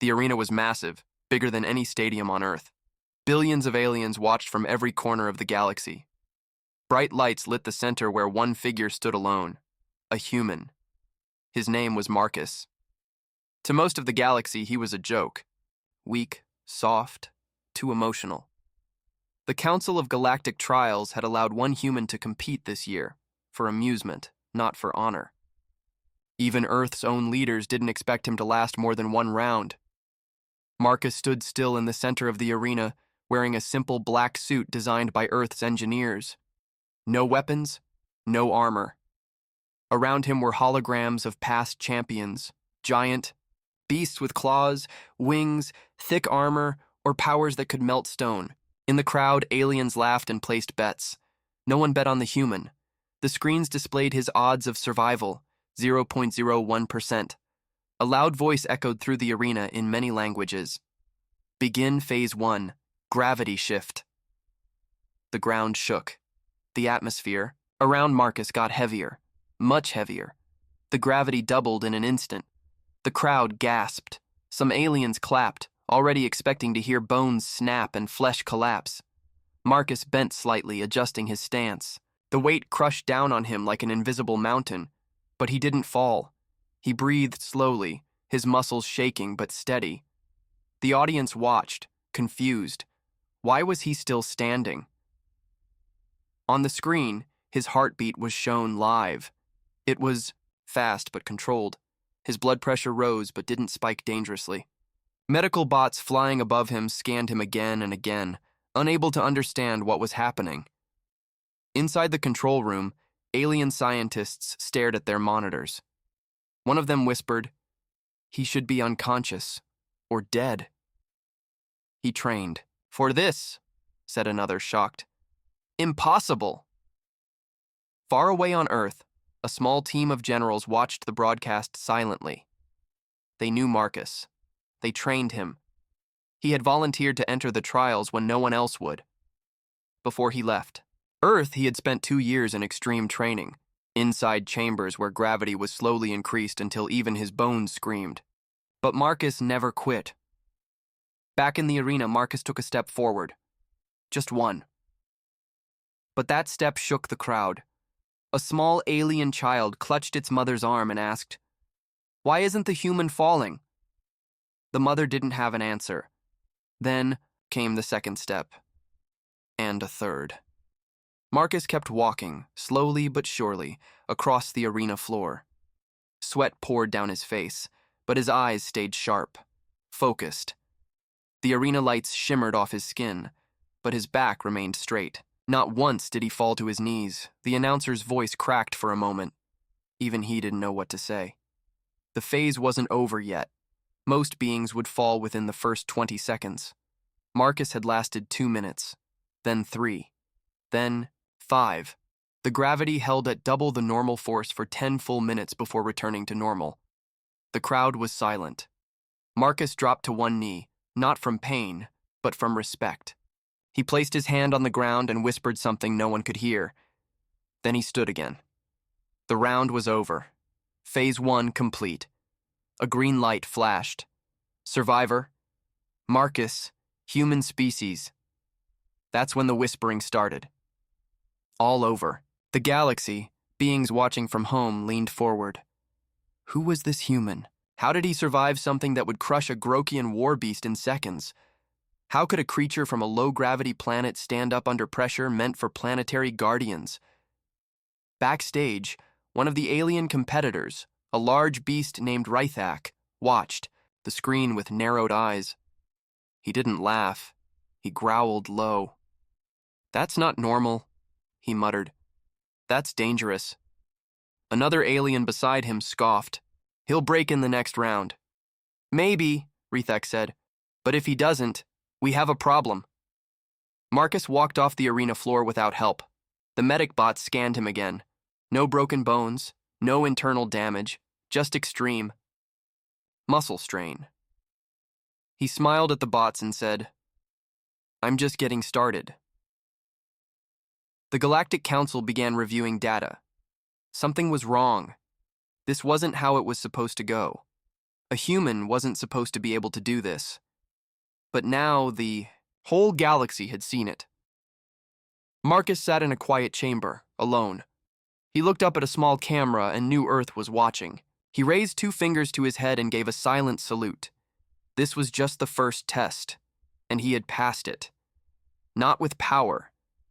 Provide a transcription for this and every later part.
The arena was massive, bigger than any stadium on Earth. Billions of aliens watched from every corner of the galaxy. Bright lights lit the center where one figure stood alone, a human. His name was Marcus. To most of the galaxy, he was a joke. Weak, soft, too emotional. The Council of Galactic Trials had allowed one human to compete this year, for amusement, not for honor. Even Earth's own leaders didn't expect him to last more than one round. Marcus stood still in the center of the arena, wearing a simple black suit designed by Earth's engineers. No weapons, no armor. Around him were holograms of past champions, giant, beasts with claws, wings, thick armor, or powers that could melt stone. In the crowd, aliens laughed and placed bets. No one bet on the human. The screens displayed his odds of survival, 0.01%. A loud voice echoed through the arena in many languages. Begin Phase 1, Gravity Shift. The ground shook. The atmosphere around Marcus got heavier, much heavier. The gravity doubled in an instant. The crowd gasped. Some aliens clapped, already expecting to hear bones snap and flesh collapse. Marcus bent slightly, adjusting his stance. The weight crushed down on him like an invisible mountain, but he didn't fall. He breathed slowly, his muscles shaking but steady. The audience watched, confused. Why was he still standing? On the screen, his heartbeat was shown live. It was fast but controlled. His blood pressure rose but didn't spike dangerously. Medical bots flying above him scanned him again and again, unable to understand what was happening. Inside the control room, alien scientists stared at their monitors. One of them whispered, "He should be unconscious, or dead." "He trained for this," said another, shocked. "Impossible." Far away on Earth, a small team of generals watched the broadcast silently. They knew Marcus. They trained him. He had volunteered to enter the trials when no one else would. Before he left Earth, he had spent 2 years in extreme training, inside chambers where gravity was slowly increased until even his bones screamed. But Marcus never quit. Back in the arena, Marcus took a step forward. Just one. But that step shook the crowd. A small alien child clutched its mother's arm and asked, "Why isn't the human falling?" The mother didn't have an answer. Then came the second step. And a third. Marcus kept walking, slowly but surely, across the arena floor. Sweat poured down his face, but his eyes stayed sharp, focused. The arena lights shimmered off his skin, but his back remained straight. Not once did he fall to his knees. The announcer's voice cracked for a moment. Even he didn't know what to say. The phase wasn't over yet. Most beings would fall within the first 20 seconds. Marcus had lasted 2 minutes, then 3, then 5. The gravity held at double the normal force for 10 full minutes before returning to normal. The crowd was silent. Marcus dropped to one knee, not from pain, but from respect. He placed his hand on the ground and whispered something no one could hear. Then he stood again. The round was over. Phase 1 complete. A green light flashed. Survivor, Marcus, human species. That's when the whispering started. All over. The galaxy, beings watching from home, leaned forward. Who was this human? How did he survive something that would crush a Grokian war beast in seconds? How could a creature from a low-gravity planet stand up under pressure meant for planetary guardians? Backstage, one of the alien competitors, a large beast named Rythak, watched, the screen with narrowed eyes. He didn't laugh. He growled low. "That's not normal," he muttered. "That's dangerous." Another alien beside him scoffed. "He'll break in the next round." "Maybe," Rythak said, "but if he doesn't, we have a problem." Marcus walked off the arena floor without help. The medic bot scanned him again. No broken bones, no internal damage, just extreme muscle strain. He smiled at the bots and said, "I'm just getting started." The Galactic Council began reviewing data. Something was wrong. This wasn't how it was supposed to go. A human wasn't supposed to be able to do this. But now the whole galaxy had seen it. Marcus sat in a quiet chamber, alone. He looked up at a small camera and knew Earth was watching. He raised 2 fingers to his head and gave a silent salute. This was just the first test, and he had passed it. Not with power,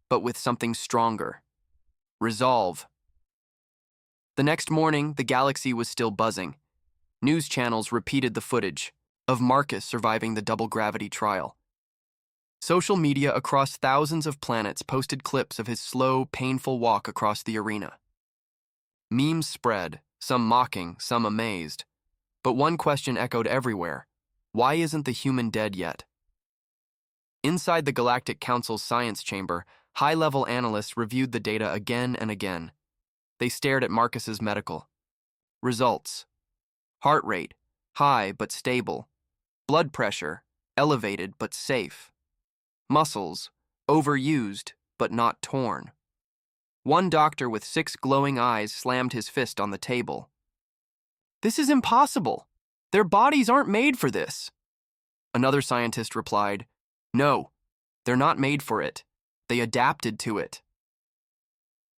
but with something stronger. Resolve. The next morning, the galaxy was still buzzing. News channels repeated the footage of Marcus surviving the double-gravity trial. Social media across thousands of planets posted clips of his slow, painful walk across the arena. Memes spread, some mocking, some amazed. But one question echoed everywhere. Why isn't the human dead yet? Inside the Galactic Council's science chamber, high-level analysts reviewed the data again and again. They stared at Marcus's medical results. Heart rate, high but stable. Blood pressure, elevated but safe. Muscles, overused but not torn. One doctor with 6 glowing eyes slammed his fist on the table. "This is impossible. Their bodies aren't made for this." Another scientist replied, "No, they're not made for it. They adapted to it."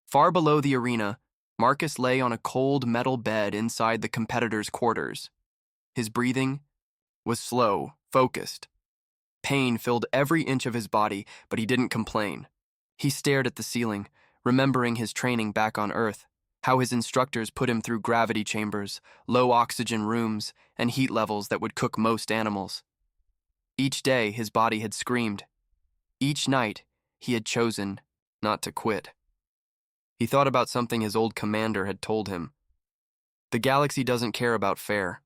Far below the arena, Marcus lay on a cold metal bed inside the competitors' quarters. His breathing was slow, focused. Pain filled every inch of his body, but he didn't complain. He stared at the ceiling, remembering his training back on Earth, how his instructors put him through gravity chambers, low oxygen rooms, and heat levels that would cook most animals. Each day, his body had screamed. Each night, he had chosen not to quit. He thought about something his old commander had told him. The galaxy doesn't care about fair,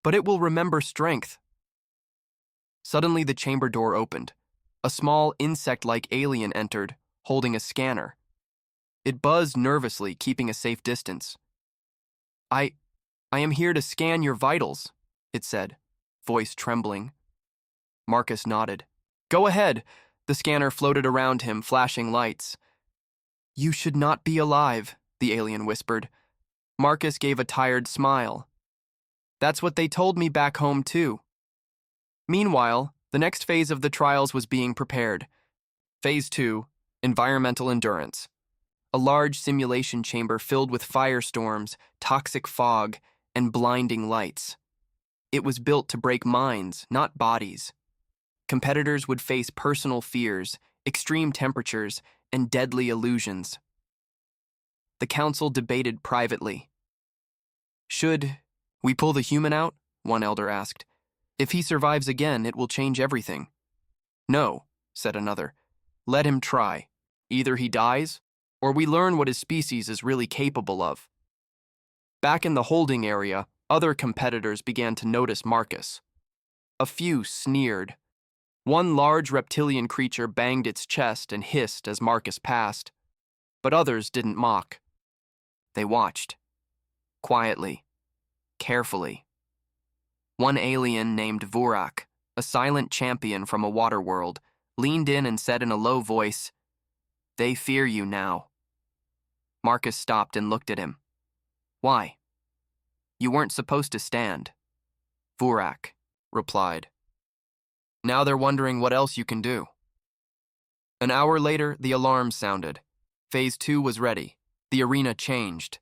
but it will remember strength. Suddenly, the chamber door opened. A small, insect-like alien entered, holding a scanner. It buzzed nervously, keeping a safe distance. I am here to scan your vitals," it said, voice trembling. Marcus nodded. "Go ahead." The scanner floated around him, flashing lights. "You should not be alive," the alien whispered. Marcus gave a tired smile. "That's what they told me back home, too." Meanwhile, the next phase of the trials was being prepared. Phase 2, environmental endurance. A large simulation chamber filled with firestorms, toxic fog, and blinding lights. It was built to break minds, not bodies. Competitors would face personal fears, extreme temperatures, and deadly illusions. The council debated privately. "Should we pull the human out?" one elder asked. "If he survives again, it will change everything." "No," said another. "Let him try. Either he dies, or we learn what his species is really capable of." Back in the holding area, other competitors began to notice Marcus. A few sneered. One large reptilian creature banged its chest and hissed as Marcus passed, but others didn't mock. They watched. Quietly. Carefully. One alien named Vurak, a silent champion from a water world, leaned in and said in a low voice, "They fear you now." Marcus stopped and looked at him. "Why?" "You weren't supposed to stand," Vurak replied. "Now they're wondering what else you can do." An hour later, the alarm sounded. Phase 2 was ready. The arena changed.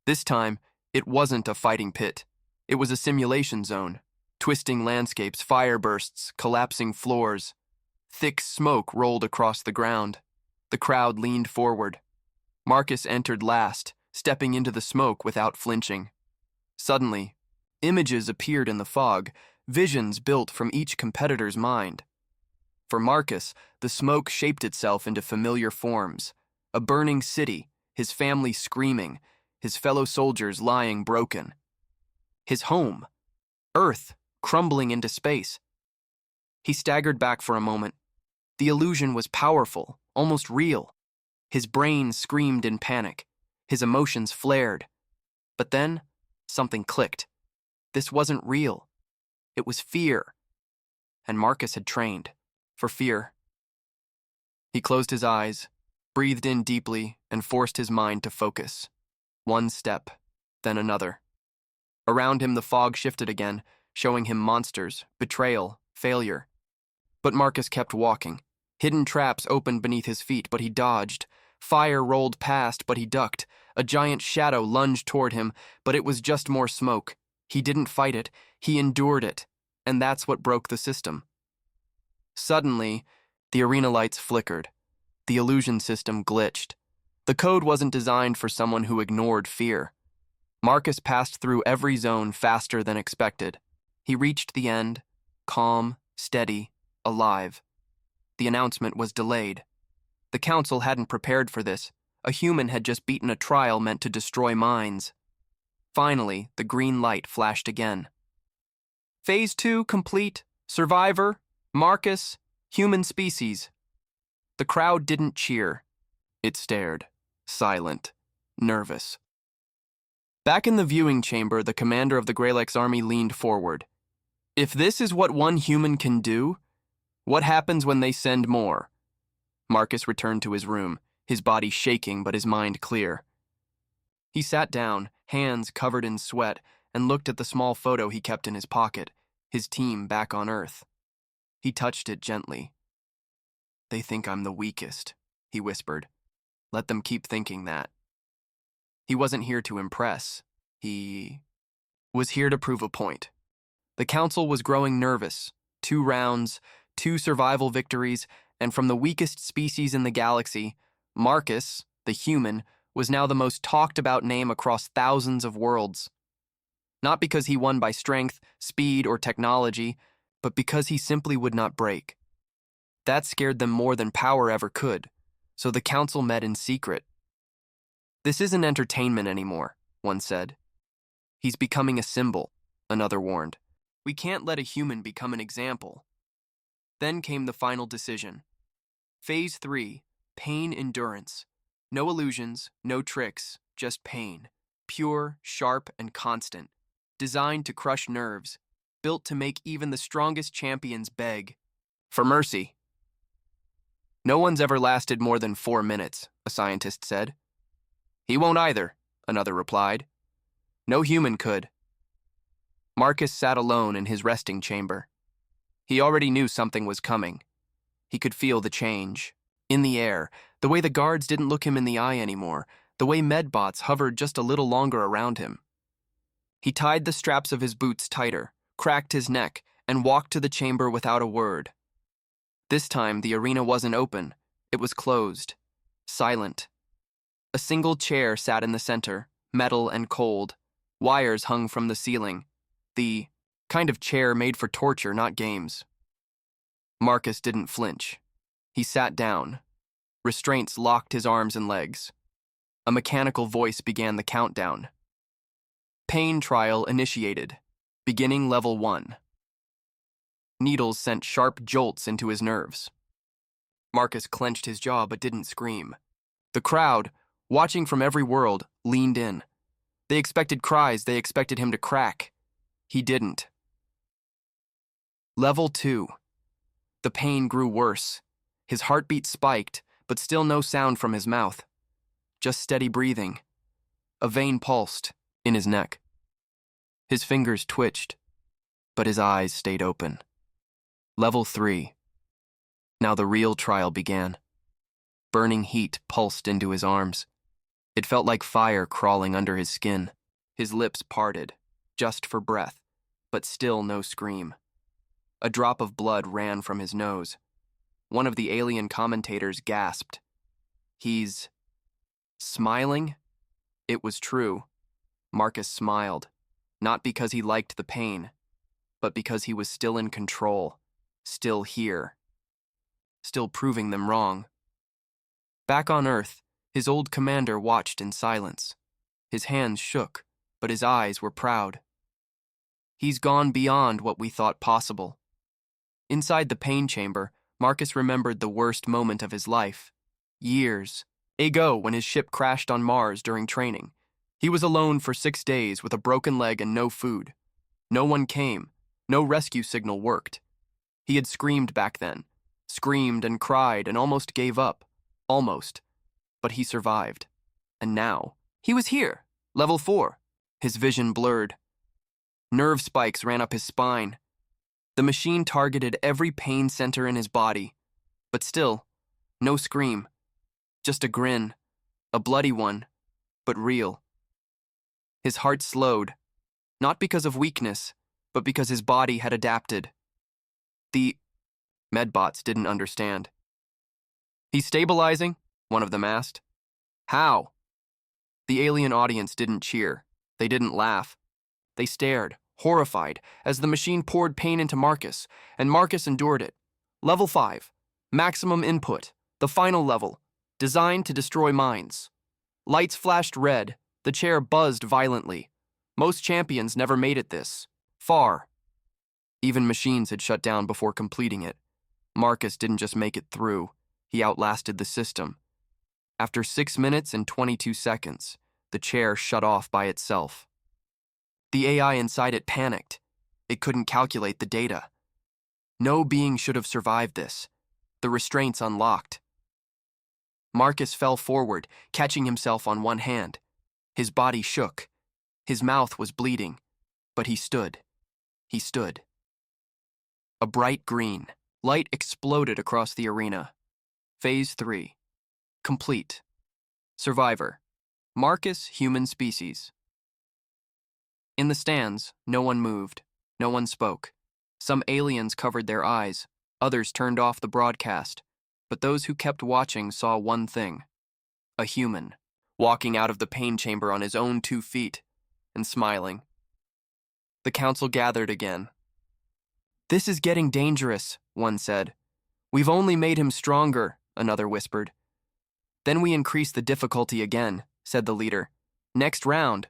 This time, it wasn't a fighting pit. It was a simulation zone. Twisting landscapes, fire bursts, collapsing floors. Thick smoke rolled across the ground. The crowd leaned forward. Marcus entered last, stepping into the smoke without flinching. Suddenly, images appeared in the fog, visions built from each competitor's mind. For Marcus, the smoke shaped itself into familiar forms. A burning city, his family screaming, his fellow soldiers lying broken. His home, Earth, crumbling into space. He staggered back for a moment. The illusion was powerful, almost real. His brain screamed in panic. His emotions flared. But then, something clicked. This wasn't real. It was fear. And Marcus had trained for fear. He closed his eyes, breathed in deeply, and forced his mind to focus. One step, then another. Around him, the fog shifted again. showing him monsters, betrayal, failure. But Marcus kept walking. Hidden traps opened beneath his feet, but he dodged. Fire rolled past, but he ducked. A giant shadow lunged toward him, but it was just more smoke. He didn't fight it, he endured it, and that's what broke the system. Suddenly, the arena lights flickered. The illusion system glitched. The code wasn't designed for someone who ignored fear. Marcus passed through every zone faster than expected. He reached the end, calm, steady, alive. The announcement was delayed. The council hadn't prepared for this. A human had just beaten a trial meant to destroy minds. Finally, the green light flashed again. Phase 2 complete. Survivor, Marcus, human species. The crowd didn't cheer. It stared, silent, nervous. Back in the viewing chamber, the commander of the Greylex army leaned forward. If this is what one human can do, what happens when they send more? Marcus returned to his room, his body shaking but his mind clear. He sat down, hands covered in sweat, and looked at the small photo he kept in his pocket, his team back on Earth. He touched it gently. They think I'm the weakest, he whispered. Let them keep thinking that. He wasn't here to impress. He was here to prove a point. The council was growing nervous. 2 rounds, 2 survival victories, and from the weakest species in the galaxy, Marcus, the human, was now the most talked about name across thousands of worlds. Not because he won by strength, speed, or technology, but because he simply would not break. That scared them more than power ever could, so the council met in secret. This isn't entertainment anymore, one said. He's becoming a symbol, another warned. We can't let a human become an example. Then came the final decision. Phase 3, pain endurance. No illusions, no tricks, just pain. Pure, sharp, and constant. Designed to crush nerves. Built to make even the strongest champions beg for mercy. No one's ever lasted more than 4 minutes, a scientist said. He won't either, another replied. No human could. Marcus sat alone in his resting chamber. He already knew something was coming. He could feel the change. In the air, the way the guards didn't look him in the eye anymore, the way medbots hovered just a little longer around him. He tied the straps of his boots tighter, cracked his neck, and walked to the chamber without a word. This time, the arena wasn't open. It was closed. Silent. A single chair sat in the center, metal and cold. Wires hung from the ceiling. The kind of chair made for torture, not games. Marcus didn't flinch. He sat down. Restraints locked his arms and legs. A mechanical voice began the countdown. Pain trial initiated. Beginning level 1. Needles sent sharp jolts into his nerves. Marcus clenched his jaw but didn't scream. The crowd, watching from every world, leaned in. They expected cries, they expected him to crack. He didn't. Level 2. The pain grew worse. His heartbeat spiked, but still no sound from his mouth. Just steady breathing. A vein pulsed in his neck. His fingers twitched, but his eyes stayed open. Level 3. Now the real trial began. Burning heat pulsed into his arms. It felt like fire crawling under his skin. His lips parted, just for breath, but still no scream. A drop of blood ran from his nose. One of the alien commentators gasped. He's smiling? It was true. Marcus smiled, not because he liked the pain, but because he was still in control, still here, still proving them wrong. Back on Earth, his old commander watched in silence. His hands shook, but his eyes were proud. He's gone beyond what we thought possible. Inside the pain chamber, Marcus remembered the worst moment of his life. Years ago, when his ship crashed on Mars during training. He was alone for 6 days with a broken leg and no food. No one came. No rescue signal worked. He had screamed back then. Screamed and cried and almost gave up. Almost. But he survived. And now, he was here, level 4. His vision blurred. Nerve spikes ran up his spine. The machine targeted every pain center in his body. But still, no scream. Just a grin. A bloody one, but real. His heart slowed, not because of weakness, but because his body had adapted. The medbots didn't understand. "He's stabilizing?" one of them asked. "How?" The alien audience didn't cheer. They didn't laugh. They stared, horrified, as the machine poured pain into Marcus, and Marcus endured it. Level 5, maximum input, the final level, designed to destroy minds. Lights flashed red, the chair buzzed violently. Most champions never made it this far. Even machines had shut down before completing it. Marcus didn't just make it through, he outlasted the system. After 6 minutes and 22 seconds, the chair shut off by itself. The AI inside it panicked. It couldn't calculate the data. No being should have survived this. The restraints unlocked. Marcus fell forward, catching himself on one hand. His body shook. His mouth was bleeding. But he stood. He stood. A bright green light exploded across the arena. Phase 3. Complete. Survivor. Marcus, human species. In the stands, no one moved. No one spoke. Some aliens covered their eyes. Others turned off the broadcast. But those who kept watching saw one thing. A human, walking out of the pain chamber on his own 2 feet, and smiling. The council gathered again. "This is getting dangerous," one said. "We've only made him stronger," another whispered. "Then we increase the difficulty again," said the leader. "Next round,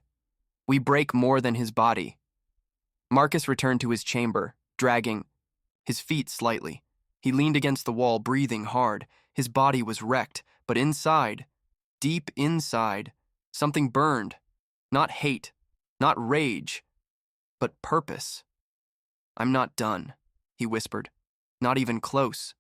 we break more than his body." Marcus returned to his chamber, dragging his feet slightly. He leaned against the wall, breathing hard. His body was wrecked, but inside, deep inside, something burned. Not hate, not rage, but purpose. "I'm not done," he whispered. "Not even close."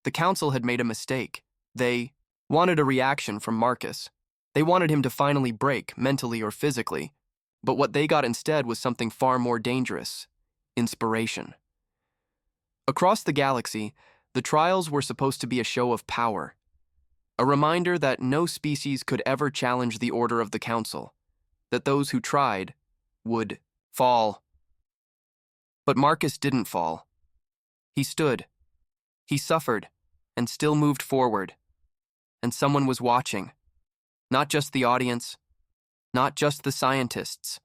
The council had made a mistake. They wanted a reaction from Marcus. They wanted him to finally break, mentally or physically. But what they got instead was something far more dangerous: inspiration. Across the galaxy, the trials were supposed to be a show of power. A reminder that no species could ever challenge the order of the council. That those who tried would fall. But Marcus didn't fall. He stood. He suffered, and still moved forward. And someone was watching. Not just the audience, not just the scientists,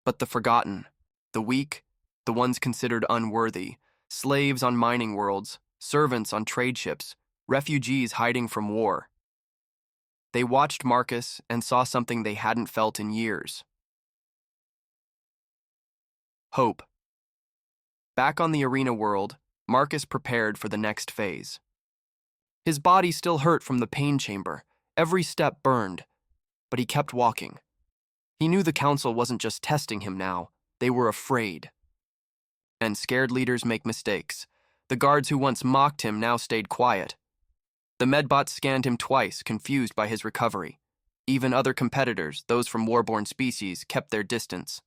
but the forgotten, the weak, the ones considered unworthy, slaves on mining worlds, servants on trade ships, refugees hiding from war. They watched Marcus and saw something they hadn't felt in years. Hope. Back on the arena world, Marcus prepared for the next phase. His body still hurt from the pain chamber. Every step burned, but he kept walking. He knew the council wasn't just testing him now, they were afraid. And scared leaders make mistakes. The guards who once mocked him now stayed quiet. The medbots scanned him twice, confused by his recovery. Even other competitors, those from warborn species, kept their distance.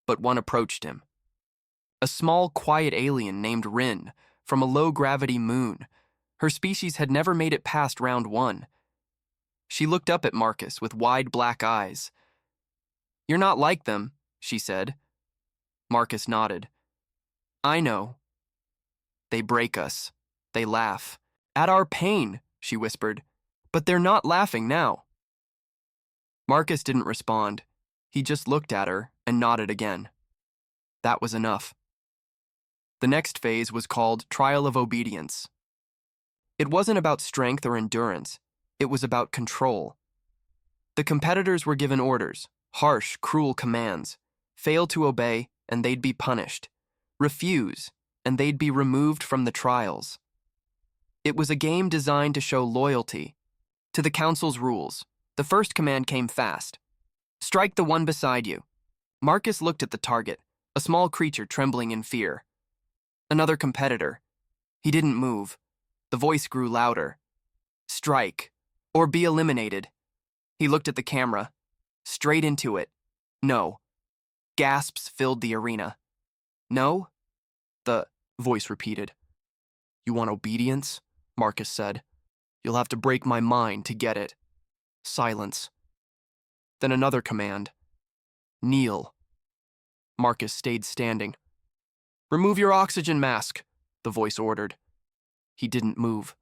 But one approached him. A small, quiet alien named Rin, from a low-gravity moon. Her species had never made it past round 1. She looked up at Marcus with wide black eyes. "You're not like them," she said. Marcus nodded. "I know. They break us. They laugh. At our pain," she whispered. "But they're not laughing now." Marcus didn't respond. He just looked at her and nodded again. That was enough. The next phase was called Trial of Obedience. It wasn't about strength or endurance. It was about control. The competitors were given orders, harsh, cruel commands. Fail to obey, and they'd be punished. Refuse, and they'd be removed from the trials. It was a game designed to show loyalty to the council's rules. The first command came fast. "Strike the one beside you." Marcus looked at the target, a small creature trembling in fear. Another competitor. He didn't move. The voice grew louder. "Strike, or be eliminated." He looked at the camera. Straight into it. "No. Gasps filled the arena. No? The voice repeated. You want obedience? Marcus said. You'll have to break my mind to get it. Silence. Then another command. Kneel. Marcus stayed standing. Remove your oxygen mask, the voice ordered. He didn't move.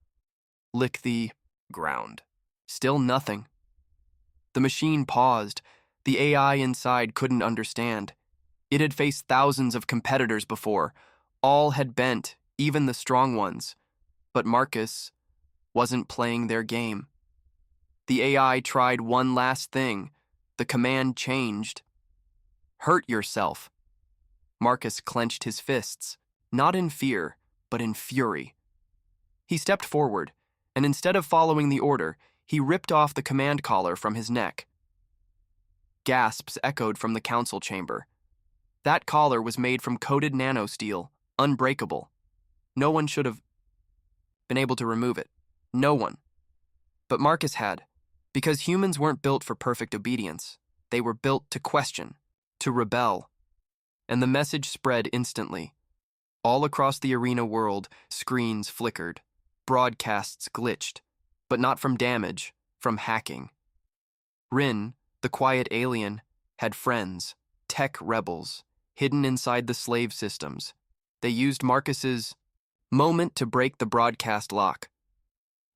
Lick the ground. Still nothing. The machine paused. The AI inside couldn't understand. It had faced thousands of competitors before. All had bent, even the strong ones. But Marcus wasn't playing their game. The AI tried one last thing. The command changed. Hurt yourself. Marcus clenched his fists, not in fear, but in fury. He stepped forward, and instead of following the order, he ripped off the command collar from his neck. Gasps echoed from the council chamber. That collar was made from coated nanosteel, unbreakable. No one should have been able to remove it. No one. But Marcus had, because humans weren't built for perfect obedience. They were built to question, to rebel. And the message spread instantly. All across the arena world, screens flickered. Broadcasts glitched, but not from damage, from hacking. Rin, the quiet alien, had friends, tech rebels, hidden inside the slave systems. They used Marcus's moment to break the broadcast lock.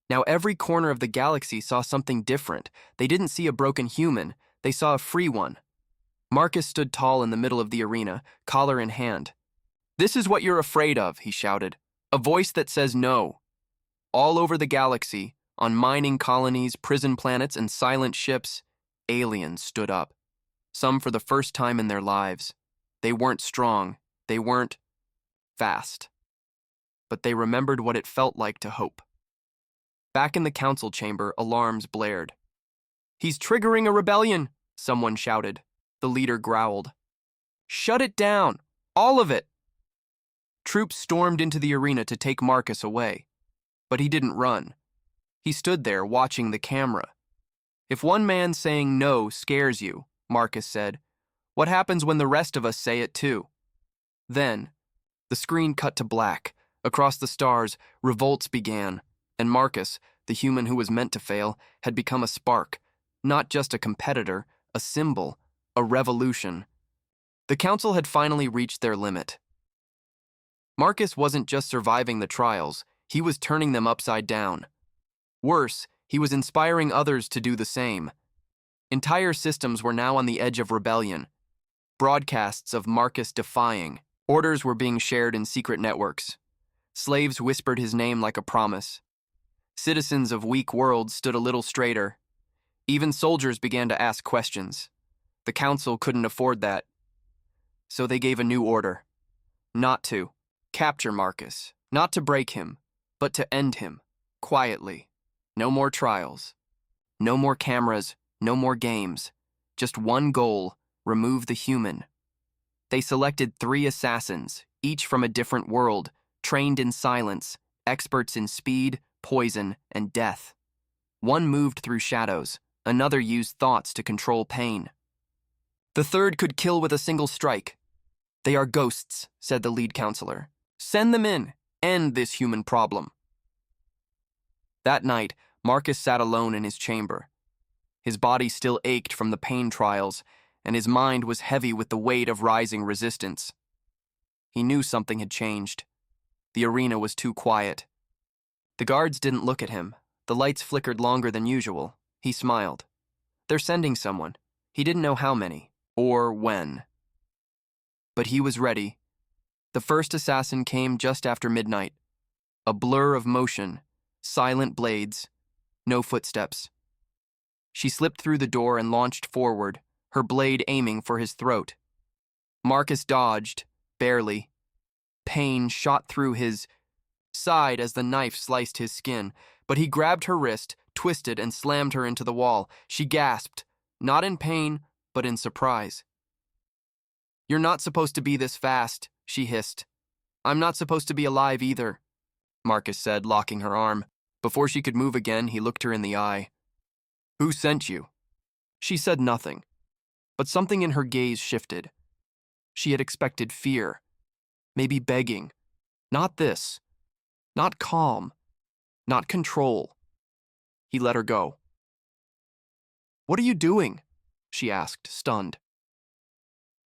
Now every corner of the galaxy saw something different. They didn't see a broken human, they saw a free one. Marcus stood tall in the middle of the arena, collar in hand. This is what you're afraid of, he shouted. A voice that says no. All over the galaxy, on mining colonies, prison planets, and silent ships, aliens stood up. Some for the first time in their lives. They weren't strong. They weren't fast. But they remembered what it felt like to hope. Back in the council chamber, alarms blared. He's triggering a rebellion, someone shouted. The leader growled. Shut it down! All of it! Troops stormed into the arena to take Marcus away. But he didn't run. He stood there watching the camera. If one man saying no scares you, Marcus said, what happens when the rest of us say it too? Then, the screen cut to black. Across the stars, revolts began, and Marcus, the human who was meant to fail, had become a spark, not just a competitor, a symbol, a revolution. The council had finally reached their limit. Marcus wasn't just surviving the trials, he was turning them upside down. Worse, he was inspiring others to do the same. Entire systems were now on the edge of rebellion. Broadcasts of Marcus defying. Orders were being shared in secret networks. Slaves whispered his name like a promise. Citizens of weak worlds stood a little straighter. Even soldiers began to ask questions. The council couldn't afford that. So they gave a new order. Not to capture Marcus, not to break him, but to end him, quietly. No more trials. No more cameras, no more games. Just one goal, remove the human. They selected 3 assassins, each from a different world, trained in silence, experts in speed, poison, and death. One moved through shadows, another used thoughts to control pain. The third could kill with a single strike. They are ghosts, said the lead counselor. Send them in. End this human problem. That night, Marcus sat alone in his chamber. His body still ached from the pain trials, and his mind was heavy with the weight of rising resistance. He knew something had changed. The arena was too quiet. The guards didn't look at him. The lights flickered longer than usual. He smiled. They're sending someone. He didn't know how many. Or when. But he was ready. The first assassin came just after midnight. A blur of motion, silent blades, no footsteps. She slipped through the door and launched forward, her blade aiming for his throat. Marcus dodged, barely. Pain shot through his side as the knife sliced his skin, but he grabbed her wrist, twisted, and slammed her into the wall. She gasped, not in pain, but in surprise. You're not supposed to be this fast, she hissed. I'm not supposed to be alive either, Marcus said, locking her arm. Before she could move again, he looked her in the eye. Who sent you? She said nothing, but something in her gaze shifted. She had expected fear, maybe begging. Not this. Not calm. Not control. He let her go. "What are you doing?" she asked, stunned.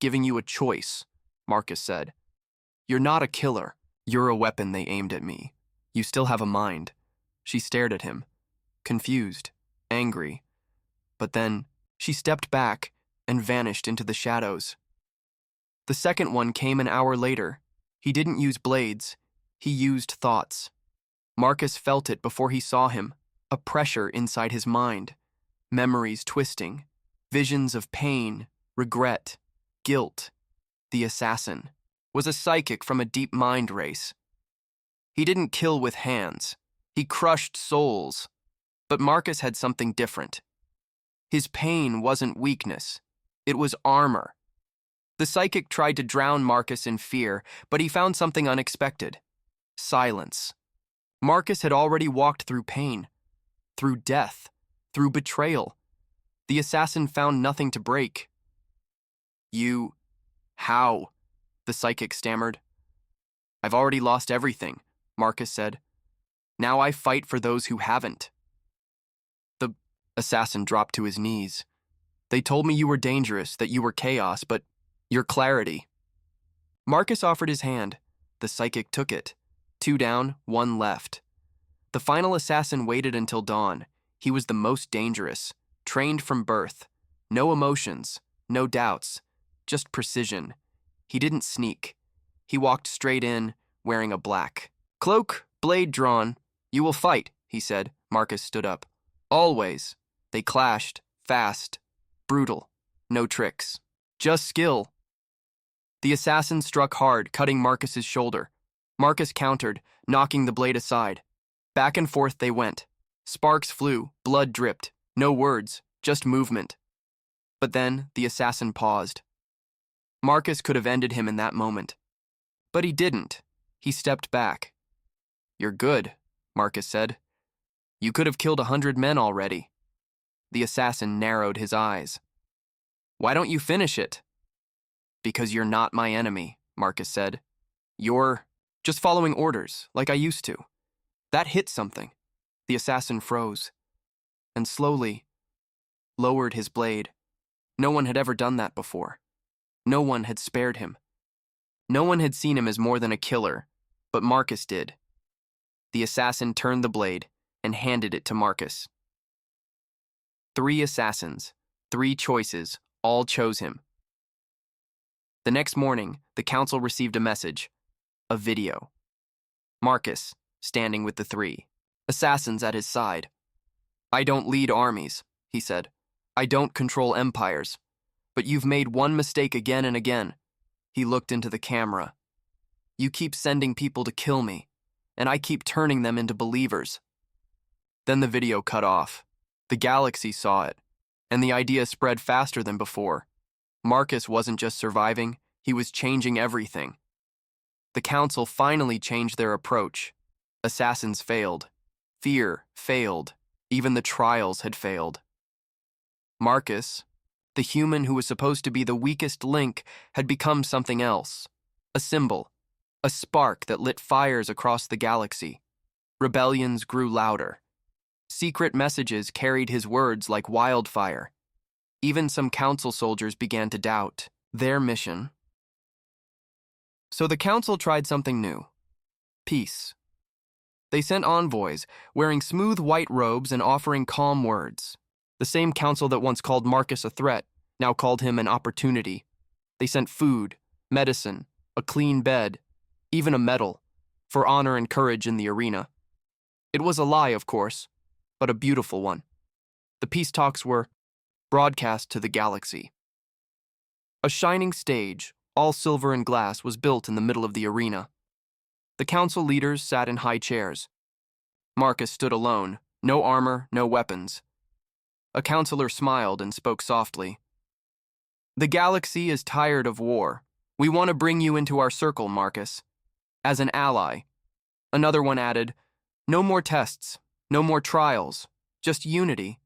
"Giving you a choice," Marcus said. "You're not a killer. You're a weapon they aimed at me. You still have a mind." She stared at him, confused, angry. But then she stepped back and vanished into the shadows. The second one came an hour later. He didn't use blades. He used thoughts. Marcus felt it before he saw him, a pressure inside his mind, memories twisting, visions of pain, regret, guilt. The assassin was a psychic from a deep mind race. He didn't kill with hands. He crushed souls. But Marcus had something different. His pain wasn't weakness. It was armor. The psychic tried to drown Marcus in fear, but he found something unexpected. Silence. Marcus had already walked through pain, through death, through betrayal. The assassin found nothing to break. How? The psychic stammered. "I've already lost everything," Marcus said. "Now I fight for those who haven't." The assassin dropped to his knees. "They told me you were dangerous, that you were chaos, but your clarity." Marcus offered his hand. The psychic took it. 2 down, 1 left. The final assassin waited until dawn. He was the most dangerous, trained from birth. No emotions, no doubts, just precision. He didn't sneak. He walked straight in, wearing a black cloak, blade drawn. "You will fight," he said. Marcus stood up. "Always." They clashed, fast, brutal, no tricks. Just skill. The assassin struck hard, cutting Marcus's shoulder. Marcus countered, knocking the blade aside. Back and forth they went. Sparks flew, blood dripped. No words, just movement. But then the assassin paused. Marcus could have ended him in that moment. But he didn't. He stepped back. "You're good," Marcus said. "You could have killed 100 men already." The assassin narrowed his eyes. "Why don't you finish it?" "Because you're not my enemy," Marcus said. "You're just following orders, like I used to." That hit something. The assassin froze, and slowly lowered his blade. No one had ever done that before. No one had spared him. No one had seen him as more than a killer, but Marcus did. The assassin turned the blade and handed it to Marcus. 3 assassins, 3 choices, all chose him. The next morning, the council received a message, a video. Marcus, standing with the 3 assassins at his side. "I don't lead armies," he said. "I don't control empires. But you've made one mistake again and again." He looked into the camera. "You keep sending people to kill me, and I keep turning them into believers." Then the video cut off. The galaxy saw it, and the idea spread faster than before. Marcus wasn't just surviving, he was changing everything. The council finally changed their approach. Assassins failed. Fear failed. Even the trials had failed. Marcus, the human who was supposed to be the weakest link, had become something else. A symbol. A spark that lit fires across the galaxy. Rebellions grew louder. Secret messages carried his words like wildfire. Even some council soldiers began to doubt their mission. So the council tried something new. Peace. They sent envoys, wearing smooth white robes and offering calm words. The same council that once called Marcus a threat now called him an opportunity. They sent food, medicine, a clean bed, even a medal, for honor and courage in the arena. It was a lie, of course, but a beautiful one. The peace talks were broadcast to the galaxy. A shining stage, all silver and glass, was built in the middle of the arena. The council leaders sat in high chairs. Marcus stood alone, no armor, no weapons. A counselor smiled and spoke softly. "The galaxy is tired of war. We want to bring you into our circle, Marcus, as an ally." Another one added, "No more tests, no more trials, just unity,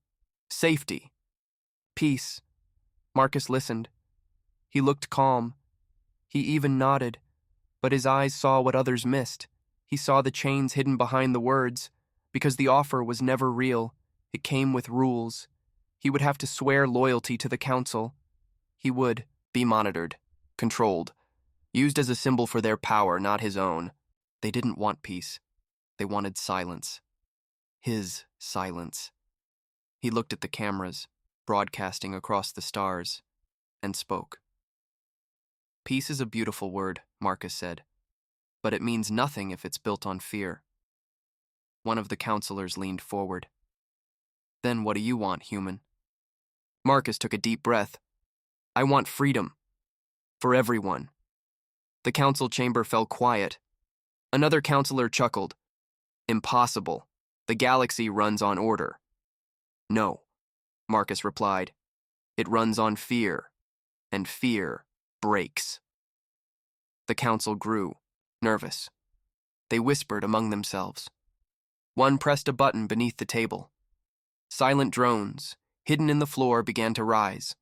safety, peace." Marcus listened. He looked calm. He even nodded, but his eyes saw what others missed. He saw the chains hidden behind the words, because the offer was never real. It came with rules. He would have to swear loyalty to the council. He would be monitored, controlled, used as a symbol for their power, not his own. They didn't want peace. They wanted silence. His silence. He looked at the cameras, broadcasting across the stars, and spoke. Peace is a beautiful word, Marcus said, but it means nothing if it's built on fear. One of the counselors leaned forward. Then what do you want, human? Marcus took a deep breath. I want freedom. For everyone. The council chamber fell quiet. Another counselor chuckled. Impossible. The galaxy runs on order. No, Marcus replied. It runs on fear, and fear breaks. The council grew, nervous. They whispered among themselves. One pressed a button beneath the table. Silent drones, hidden in the floor, began to rise.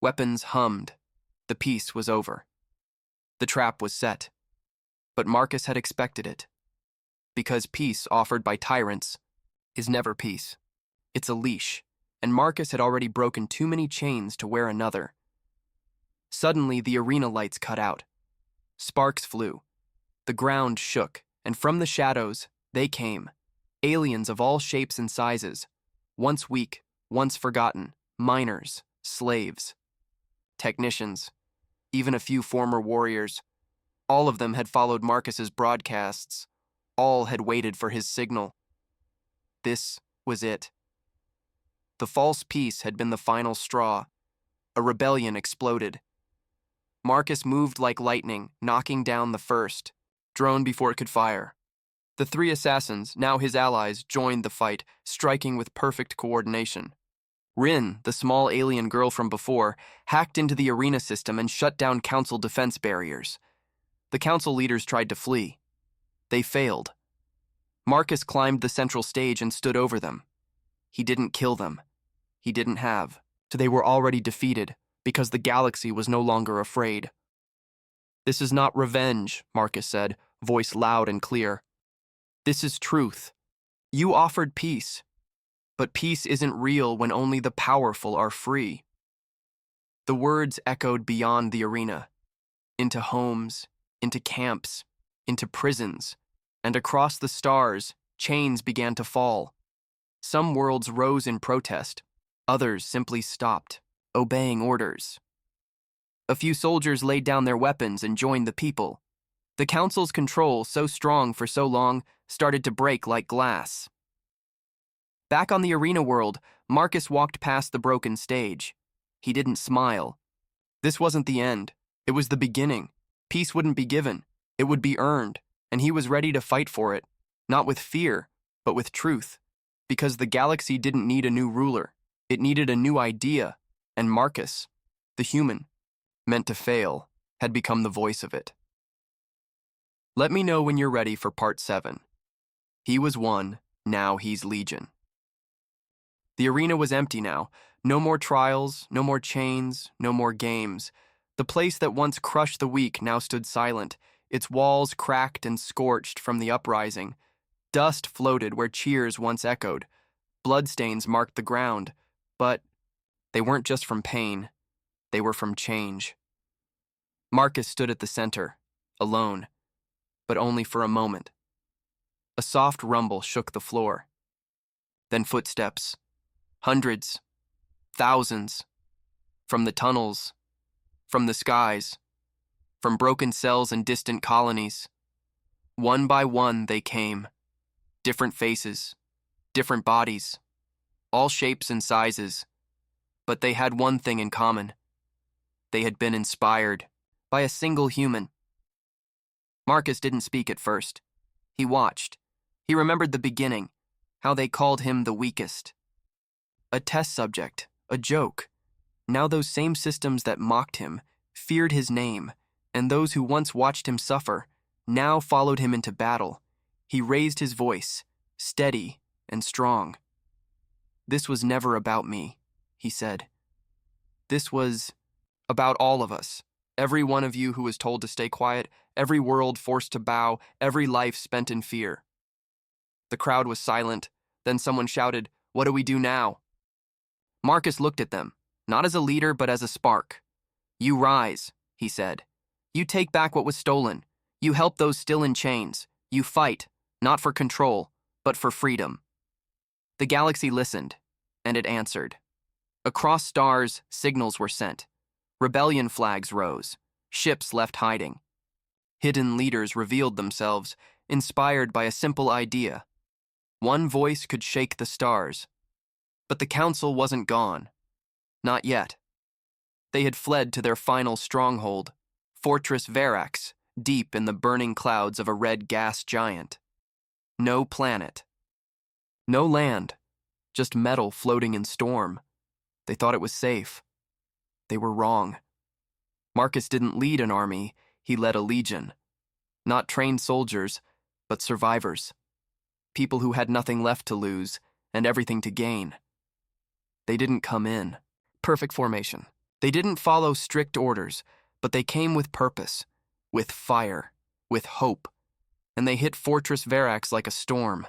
Weapons hummed. The peace was over. The trap was set. But Marcus had expected it. Because peace offered by tyrants is never peace. It's a leash, and Marcus had already broken too many chains to wear another. Suddenly, the arena lights cut out. Sparks flew. The ground shook, and from the shadows, they came. Aliens of all shapes and sizes. Once weak, once forgotten. Miners, slaves. Technicians. Even a few former warriors. All of them had followed Marcus's broadcasts. All had waited for his signal. This was it. The false peace had been the final straw. A rebellion exploded. Marcus moved like lightning, knocking down the first drone before it could fire. The three assassins, now his allies, joined the fight, striking with perfect coordination. Rin, the small alien girl from before, hacked into the arena system and shut down council defense barriers. The council leaders tried to flee. They failed. Marcus climbed the central stage and stood over them. He didn't kill them. He didn't have. They were already defeated, because the galaxy was no longer afraid. This is not revenge, Marcus said, voice loud and clear. This is truth. You offered peace, but peace isn't real when only the powerful are free. The words echoed beyond the arena, into homes, into camps, into prisons, and across the stars, chains began to fall. Some worlds rose in protest, others simply stopped, obeying orders. A few soldiers laid down their weapons and joined the people. The council's control, so strong for so long, started to break like glass. Back on the arena world, Marcus walked past the broken stage. He didn't smile. This wasn't the end. It was the beginning. Peace wouldn't be given. It would be earned, and he was ready to fight for it, not with fear, but with truth, because the galaxy didn't need a new ruler. It needed a new idea, and Marcus, the human, meant to fail, had become the voice of it. Let me know when you're ready for part 7. He was one, now he's Legion. The arena was empty now. No more trials, no more chains, no more games. The place that once crushed the weak now stood silent, its walls cracked and scorched from the uprising. Dust floated where cheers once echoed. Bloodstains marked the ground, but they weren't just from pain. They were from change. Marcus stood at the center, alone, but only for a moment. A soft rumble shook the floor. Then footsteps. Hundreds, thousands, from the tunnels, from the skies, from broken cells and distant colonies. One by one they came, different faces, different bodies, all shapes and sizes, but they had one thing in common. They had been inspired by a single human. Marcus didn't speak at first. He watched. He remembered the beginning, how they called him the weakest. A test subject, a joke. Now those same systems that mocked him, feared his name, and those who once watched him suffer, now followed him into battle. He raised his voice, steady and strong. This was never about me, he said. This was about all of us. Every one of you who was told to stay quiet, every world forced to bow, every life spent in fear. The crowd was silent. Then someone shouted, "What do we do now?" Marcus looked at them, not as a leader, but as a spark. "You rise," he said. "You take back what was stolen. You help those still in chains. You fight, not for control, but for freedom." The galaxy listened, and it answered. Across stars, signals were sent. Rebellion flags rose. Ships left hiding. Hidden leaders revealed themselves, inspired by a simple idea. One voice could shake the stars. But the council wasn't gone. Not yet. They had fled to their final stronghold, Fortress Verax, deep in the burning clouds of a red gas giant. No planet. No land. Just metal floating in storm. They thought it was safe. They were wrong. Marcus didn't lead an army, he led a legion. Not trained soldiers, but survivors. People who had nothing left to lose and everything to gain. They didn't come in. Perfect formation. They didn't follow strict orders, but they came with purpose, with fire, with hope, and they hit Fortress Verax like a storm.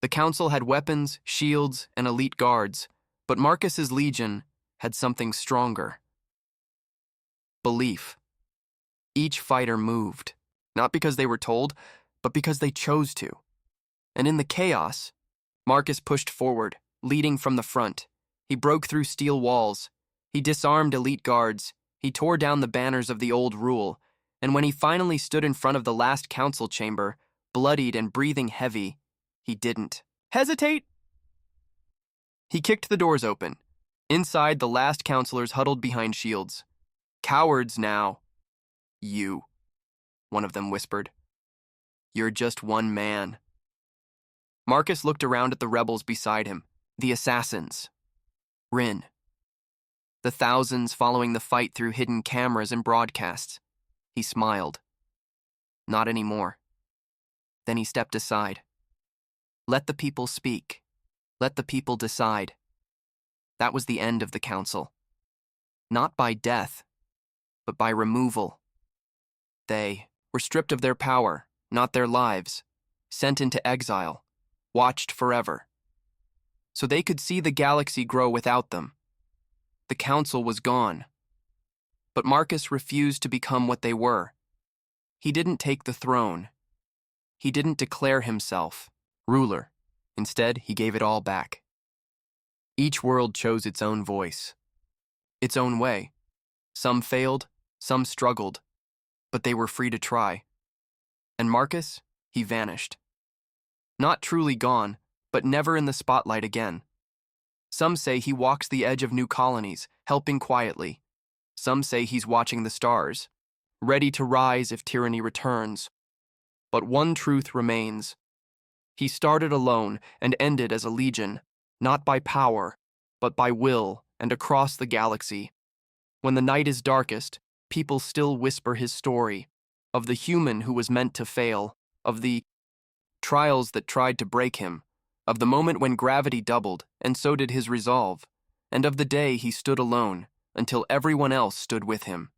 The council had weapons, shields, and elite guards, but Marcus's legion had something stronger. Belief. Each fighter moved, not because they were told, but because they chose to. And in the chaos, Marcus pushed forward, leading from the front. He broke through steel walls. He disarmed elite guards. He tore down the banners of the old rule. And when he finally stood in front of the last council chamber, bloodied and breathing heavy, he didn't hesitate. He kicked the doors open. Inside, the last counselors huddled behind shields. "Cowards now." "You," one of them whispered. "You're just one man." Marcus looked around at the rebels beside him, the assassins. Rin. The thousands following the fight through hidden cameras and broadcasts. He smiled. Not anymore. Then he stepped aside. Let the people speak. Let the people decide. That was the end of the council. Not by death, but by removal. They were stripped of their power, not their lives, sent into exile, watched forever. So they could see the galaxy grow without them. The council was gone. But Marcus refused to become what they were. He didn't take the throne. He didn't declare himself ruler. Instead, he gave it all back. Each world chose its own voice, its own way. Some failed, some struggled, but they were free to try. And Marcus, he vanished. Not truly gone, but never in the spotlight again. Some say he walks the edge of new colonies, helping quietly. Some say he's watching the stars, ready to rise if tyranny returns. But one truth remains. He started alone and ended as a legion, not by power, but by will and across the galaxy. When the night is darkest, people still whisper his story, of the human who was meant to fail, of the trials that tried to break him, of the moment when gravity doubled, and so did his resolve, and of the day he stood alone, until everyone else stood with him.